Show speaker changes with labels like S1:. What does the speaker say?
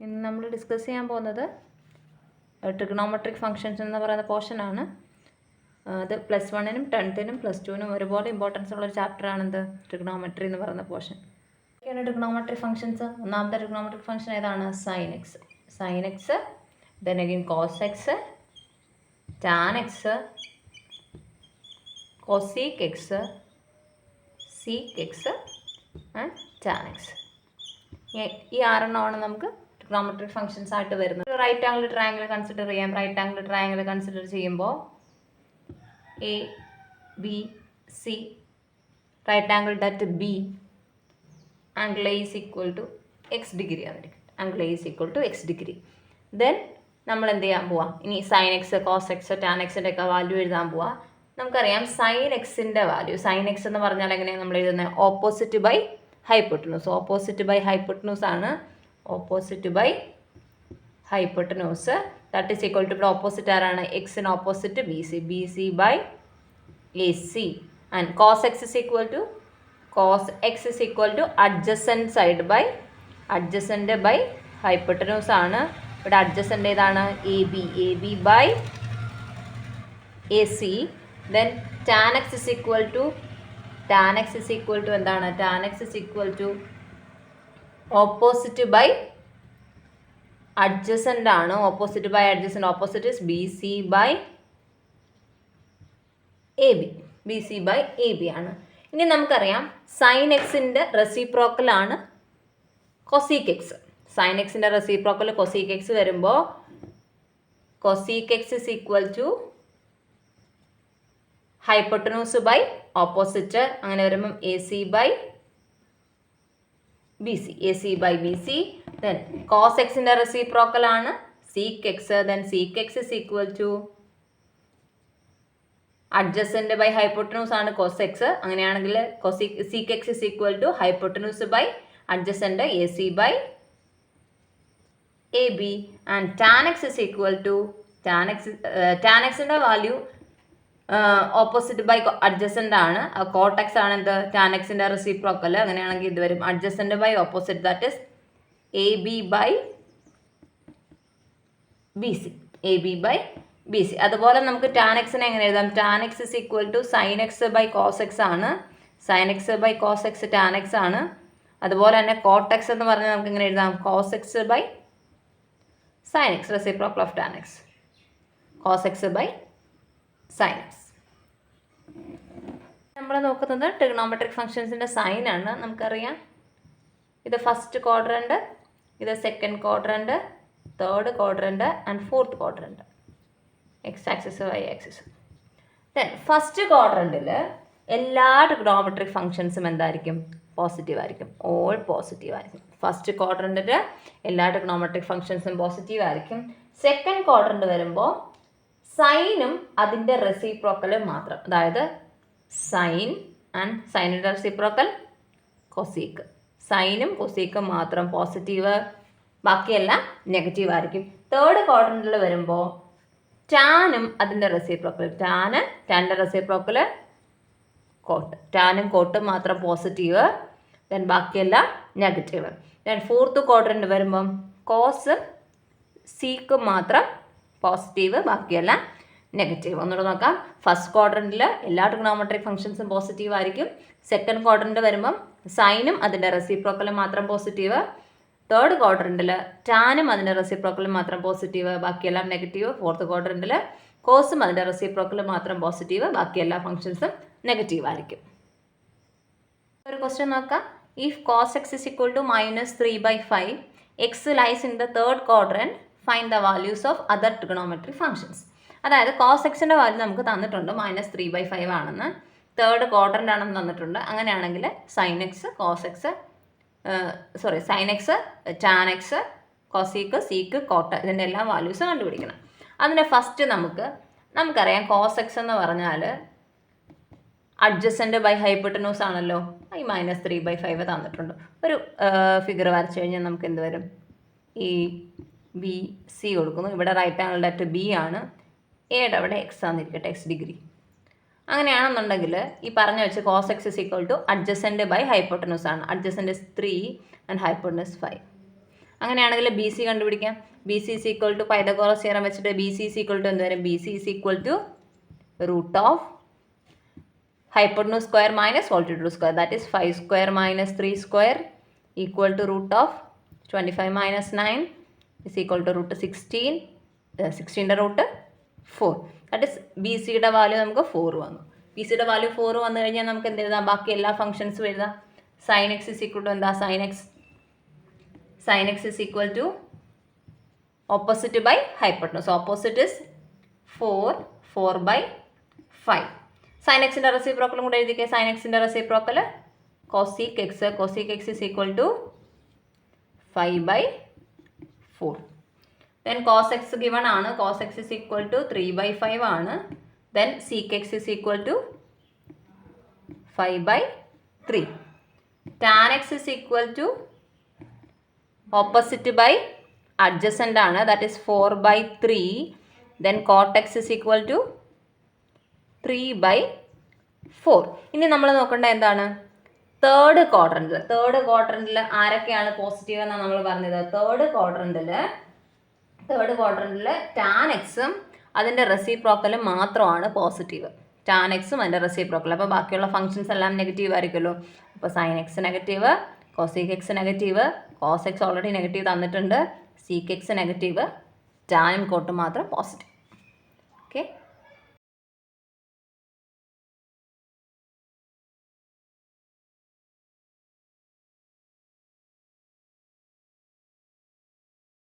S1: ഇന്ന് നമ്മൾ ഡിസ്കസ് ചെയ്യാൻ പോകുന്നത് ട്രിഗണോമെട്രിക് ഫംഗ്ഷൻസ് എന്ന് പറയുന്ന പോർഷനാണ്. അത് +1-നും 10th-നും +2-നും ഒരുപോലെ ഇമ്പോർട്ടൻസ് ഉള്ളൊരു ചാപ്റ്ററാണിത് ട്രിഗണോമെട്രി എന്ന് പറയുന്ന പോർഷൻ. ഒക്കെയാണ് ട്രിഗണോമെട്രിക് ഫംഗ്ഷൻസ്. ഒന്നാമത്തെ ട്രിഗണോമെട്രിക് ഫംഗ്ഷൻ ഏതാണ്? Sine x, then again cos x, tan x, cosec x, sec x and tan x. ഈ 6 നമുക്ക് ട്രിഗണോമെട്രിക് ഫംഗ്ഷൻസ് ആയിട്ട് വരുന്നത്. റൈറ്റ് ആംഗിൾ ട്രയാംഗിൾ കൺസിഡർ ചെയ്യാം. റൈറ്റ് ആംഗിൾ ട്രയാംഗിൾ കൺസിഡർ ചെയ്യുമ്പോൾ A B C, right angle at B, angle A is equal to x degree ആയിരിക്കും. Angle A is equal to x degree. Then നമ്മൾ എന്ത് ചെയ്യാൻ പോവാം? ഇനി sign x, cos x, tan എക്സിൻ്റെ ഒക്കെ value എഴുതാൻ പോവാം. നമുക്കറിയാം സൈൻ എക്സിൻ്റെ വാല്യൂ, സൈൻ എക്സ് എന്ന് പറഞ്ഞാൽ എങ്ങനെയാണ് നമ്മൾ എഴുതുന്നത്? Opposite by hypotenuse. Opposite by hypotenuse ആണ്. Opposite by hypotenuse that is equal to, ഇവിടെ ഓപ്പോസിറ്റ് ആരാണ്? എക്സിന് opposite B C, B C by A C. And cos x is equal to, cos x is equal to adjacent side by adjacent by hypotenuse ആണ്. ഇവിടെ adjacent ഏതാണ്? A B, A B by A C. Then tan x is equal to, tan x is equal to എന്താണ്? Tan x is equal to opposite by adjacent ആണ്. Opposite by adjacent, opposite is B C by A B, B C by A B ആണ്. ഇനി നമുക്കറിയാം sine എക്സിൻ്റെ റെസിപ്രോക്കലാണ് cosec x. Sine എക്സിൻ്റെ reciprocal cosec x വരുമ്പോൾ cosec x is equal to hypotenuse by opposite. അങ്ങനെ വരുമ്പം A C by B C, A C by B C. Then cos എക്സിൻ്റെ റെസിപ്രോക്കൽ ആണ് sec x. Then sec x is equal to adjacent by hypotenuse ആണ് cos x. അങ്ങനെയാണെങ്കിൽ sec x is equal to hypotenuse by adjacent A C by A B. And tan x is equal to, tan എക്സിൻ്റെ value opposite by adjacent ആണ്. Cot x ആണ് എന്ത്? Tan എക്സിൻ്റെ reciprocal. അങ്ങനെയാണെങ്കിൽ ഇത് വരും adjacent by opposite, that is A B by B C, A B by B C. അതുപോലെ നമുക്ക് ടാൻ എക്സിനെ എങ്ങനെ എഴുതാം? Tan x is equal to sign x by cos x ആണ്. Sine x by cos x tan x ആണ്. അതുപോലെ തന്നെ coat X എന്ന് പറഞ്ഞാൽ നമുക്ക് എങ്ങനെ എഴുതാം? Cos x by sine x, reciprocal of tan x, cos x by sine x. നമ്മൾ നോക്കുന്നത് ട്രിഗണോമെട്രിക് ഫംഗ്ഷൻസിൻ്റെ സൈൻ ആണ്. നമുക്കറിയാം ഇത് ഫസ്റ്റ് ക്വാഡ്രൻറ്റ്, ഇത് second quadrant, third quadrant and fourth quadrant, x axis y axis. Then first ക്വാഡ്രൻറ്റിൽ എല്ലാ trigonometric ഫംഗ്ഷൻസും എന്തായിരിക്കും? പോസിറ്റീവ് ആയിരിക്കും. ഓൾ പോസിറ്റീവ് ആയിരിക്കും. ഫസ്റ്റ് ക്വാഡ്രൻറ്റിൽ എല്ലാ ട്രിഗണോമെട്രിക് ഫംഗ്ഷൻസും പോസിറ്റീവ് ആയിരിക്കും. സെക്കൻഡ് ക്വാഡ്രൻറ്റ് വരുമ്പോൾ സൈനും അതിൻ്റെ റെസിപ്രോക്കലും മാത്രം, അതായത് സൈൻ ആൻഡ് സൈനിൻ്റെ റെസിപ്രോക്കൽ കൊസീക്ക്, സൈനും കൊസീക്കും മാത്രം പോസിറ്റീവ്, ബാക്കിയെല്ലാം നെഗറ്റീവ് ആയിരിക്കും. തേർഡ് ക്വാഡ്രൻറ്റിൽ വരുമ്പോൾ ടാനും അതിൻ്റെ റെസിപ്രോക്കൽ, ടാൻ്റെ റെസിപ്രോക്കൽ കോട്ട്, ടാനും കോട്ടും മാത്രം പോസിറ്റീവ്, ദെൻ ബാക്കിയെല്ലാം നെഗറ്റീവ്. ദെൻ ഫോർത്ത് ക്വാഡ്രൻറ്റ് വരുമ്പം കോസ് സീക്കും മാത്രം പോസിറ്റീവ്, ബാക്കിയെല്ലാം നെഗറ്റീവ്. ഒന്നുകൂടെ നോക്കാം. ഫസ്റ്റ് ക്വാഡ്രൻറ്റിൽ എല്ലാ ട്രിഗണോമെട്രിക് ഫംഗ്ഷൻസും പോസിറ്റീവ് ആയിരിക്കും. സെക്കൻഡ് ക്വാഡ്രൻറ്റ് വരുമ്പം സൈനും അതിൻ്റെ റെസിപ്രോക്കലും മാത്രം പോസിറ്റീവ്. തേർഡ് ക്വാഡ്രൻറ്റിൽ ടാനും അതിൻ്റെ റെസിപ്രോക്കലും മാത്രം പോസിറ്റീവ്, ബാക്കിയെല്ലാം നെഗറ്റീവ്. ഫോർത്ത് ക്വാഡ്രൻറ്റിൽ കോസും അതിൻ്റെ റെസിപ്രോക്കലും മാത്രം പോസിറ്റീവ്, ബാക്കിയെല്ലാ ഫംഗ്ഷൻസും നെഗറ്റീവ് ആയിരിക്കും. ഒരു ക്വസ്റ്റ്യൻ നോക്കാം. If cos x is equal to -3/5, x lies in the third quadrant, find the values of other trigonometric functions. അതായത് കോസ് എക്സിൻ്റെ വാല്യൂ നമുക്ക് തന്നിട്ടുണ്ട് -3/5 ആണെന്ന്, തേർഡ് ക്വാഡ്രൻ്റ് ആണെന്ന് തന്നിട്ടുണ്ട്. അങ്ങനെയാണെങ്കിൽ sine x, cos x, sine x, tan x, cosec, sec, cot, ഇതിൻ്റെ എല്ലാ വാല്യൂസ് കണ്ടുപിടിക്കണം. അതിൻ്റെ ഫസ്റ്റ് നമുക്കറിയാം കോസ് എക്സ് എന്ന് പറഞ്ഞാൽ അഡ്ജസൻ്റ് ബൈ ഹൈപ്പോട്ടനൂസ് ആണല്ലോ. ഈ -3/5 തന്നിട്ടുണ്ട്. ഒരു ഫിഗർ വരച്ച് കഴിഞ്ഞാൽ നമുക്ക് എന്ത് വരും? ഈ ബി സി കൊടുക്കുന്നു. ഇവിടെ റൈറ്റ് ആംഗിൾ ഡാറ്റ് ബി ആണ്. എയുടെ അവിടെ എക്സ് ആണെന്നിരിക്കട്ടെ, എക്സ് ഡിഗ്രി. അങ്ങനെയാണെന്നുണ്ടെങ്കിൽ ഈ പറഞ്ഞു വെച്ച് cos x is equal to adjacent by hypotenuse ആണ്. Adjacent is 3 and hypotenuse 5. അങ്ങനെയാണെങ്കിൽ ബി സി കണ്ടുപിടിക്കാം. B C is equal to Pythagoras theorem വെച്ചിട്ട് B C is equal to എന്ത് വരും? B C is equal to root of hypotenuse square minus altitude square, that is 5 square minus 3 square equal to root of 25 minus 9 is equal to root 16, 16 root 4. That is B സിയുടെ value നമുക്ക് 4 വന്നു. B സിയുടെ value 4 വന്നു കഴിഞ്ഞാൽ നമുക്ക് എന്ത് എഴുതാം? ബാക്കി എല്ലാ ഫംഗ്ഷൻസും എഴുതാം. Sine x is equal to എന്താ? Sine x is equal to opposite by hypotenuse. Opposite is 4 by 5. Sine എക്സിൻ്റെ റെസിപ്രോക്കലും കൂടെ എഴുതിക്കുക. സൈൻ എക്സിൻ്റെ reciprocal cosec x. Cosec x is equal to 5/4. Then cos x given ആണ്. Cos x is equal to 3/5 ആണ്. Then sec x is equal to 5/3. Tan x is equal to opposite by adjacent ആണ്. That is 4/3. Then cot x is equal to 3/4. ഇനി നമ്മൾ നോക്കേണ്ട എന്താണ്? Third ക്വാഡ്രൻറ്റിൽ ആരൊക്കെയാണ് positive എന്നാണ് നമ്മൾ പറഞ്ഞത്? തേർഡ് ക്വാഡ്രൻറ്റിൽ ടാൻ എക്സും അതിൻ്റെ റെസിപ്രോക്കലും മാത്രമാണ് പോസിറ്റീവ്. ടാൻ എക്സും അതിൻ്റെ റെസിപ്രോക്കൽ. അപ്പോൾ ബാക്കിയുള്ള ഫംഗ്ഷൻസ് എല്ലാം നെഗറ്റീവ് ആയിരിക്കുമല്ലോ. അപ്പോൾ sine x negative, cosec x negative, cos x already negative തന്നിട്ടുണ്ട്, സീക്ക് എക്സ് നെഗറ്റീവ്, ടാനും കോട്ടും മാത്രം പോസിറ്റീവ്. ഓക്കെ.